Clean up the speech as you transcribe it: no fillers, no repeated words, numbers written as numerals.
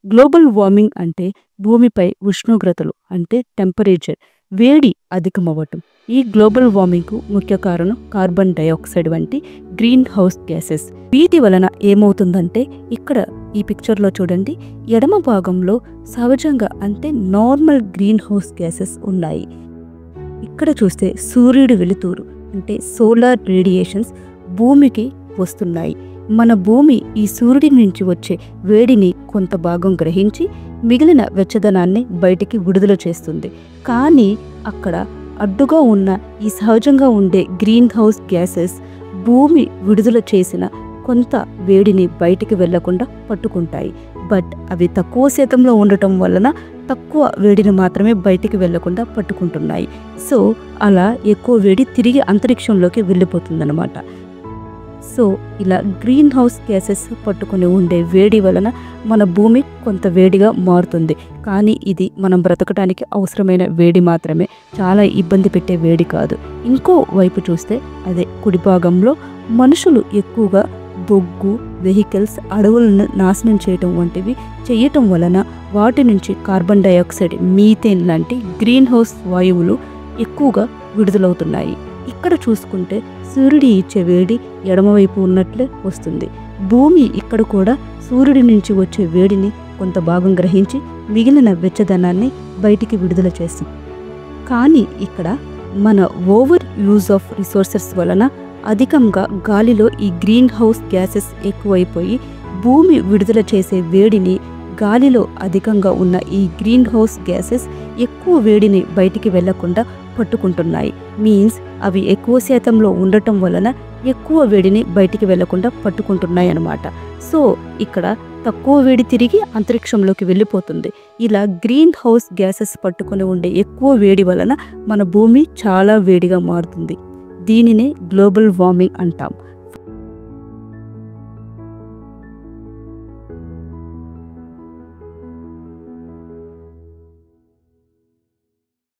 Global warming అంటే భూమిపై ఉష్ణోగ్రతలు అంటే టెంపరేచర్ వేడి అధికమవ్వటం. ఈ గ్లోబల్ వార్మింగ్కు ముఖ్య కారణం కార్బన్ డయాక్సైడ్ వంటి గ్రీన్ హౌస్ గ్యాసెస్. వీటి వలన ఏమవుతుందంటే ఇక్కడ ఈ పిక్చర్లో చూడండి, ఎడమ భాగంలో సహజంగా అంటే నార్మల్ గ్రీన్ హౌస్ గ్యాసెస్ ఉన్నాయి. ఇక్కడ చూస్తే సూర్యుడి వెలుతురు అంటే సోలార్ రేడియేషన్స్ భూమికి వస్తున్నాయి. మన భూమి ఈ సూర్యుడి నుంచి వచ్చే వేడిని కొంత భాగం గ్రహించి మిగిలిన వెచ్చదనాన్ని బయటికి విడుదల చేస్తుంది. కానీ అక్కడ అడ్డుగా ఉన్న ఈ సహజంగా ఉండే గ్రీన్ హౌస్ గ్యాసెస్ భూమి విడుదల చేసిన కొంత వేడిని బయటికి వెళ్లకుండా పట్టుకుంటాయి. బట్ అవి తక్కువ శాతంలో ఉండటం వలన తక్కువ వేడిని మాత్రమే బయటికి వెళ్లకుండా పట్టుకుంటున్నాయి. సో అలా ఎక్కువ వేడి తిరిగి అంతరిక్షంలోకి వెళ్ళిపోతుందన్నమాట. సో ఇలా గ్రీన్ హౌస్ గ్యాసెస్ పట్టుకుని ఉండే వేడి వలన మన భూమి కొంత వేడిగా మారుతుంది. కానీ ఇది మనం బ్రతకడానికి అవసరమైన వేడి మాత్రమే, చాలా ఇబ్బంది పెట్టే వేడి కాదు. ఇంకో వైపు చూస్తే అదే కుడి భాగంలో మనుషులు ఎక్కువగా బొగ్గు, వెహికల్స్, అడవులను నాశనం చేయటం వంటివి చేయటం వలన వాటి నుంచి కార్బన్ డయాక్సైడ్, మీథేన్ లాంటి గ్రీన్ హౌస్ వాయువులు ఎక్కువగా విడుదలవుతున్నాయి. ఇక్కడ చూసుకుంటే సూర్యుడి ఇచ్చే వేడి ఎడమవైపు ఉన్నట్లే వస్తుంది. భూమి ఇక్కడ కూడా సూర్యుడి నుంచి వచ్చే వేడిని కొంత భాగం గ్రహించి మిగిలిన వెచ్చదనాన్ని బయటికి విడుదల చేస్తుంది. కానీ ఇక్కడ మన ఓవర్ యూజ్ ఆఫ్ రిసోర్సెస్ వలన అధికంగా గాలిలో ఈ గ్రీన్ హౌస్ గ్యాసెస్ ఎక్కువైపోయి భూమి విడుదల చేసే వేడిని గాలిలో అధికంగా ఉన్న ఈ గ్రీన్ హౌస్ గ్యాసెస్ ఎక్కువ వేడిని బయటికి వెళ్లకుండా పట్టుకుంటున్నాయి. మీన్స్ అవి ఎక్కువ శాతంలో ఉండటం వలన ఎక్కువ వేడిని బయటికి వెళ్లకుండా పట్టుకుంటున్నాయి అన్నమాట. సో ఇక్కడ తక్కువ వేడి తిరిగి అంతరిక్షంలోకి వెళ్ళిపోతుంది. ఇలా గ్రీన్ హౌస్ గ్యాసెస్ పట్టుకుని ఉండే ఎక్కువ వేడి వలన మన భూమి చాలా వేడిగా మారుతుంది. దీనినే గ్లోబల్ వార్మింగ్ అంటాం.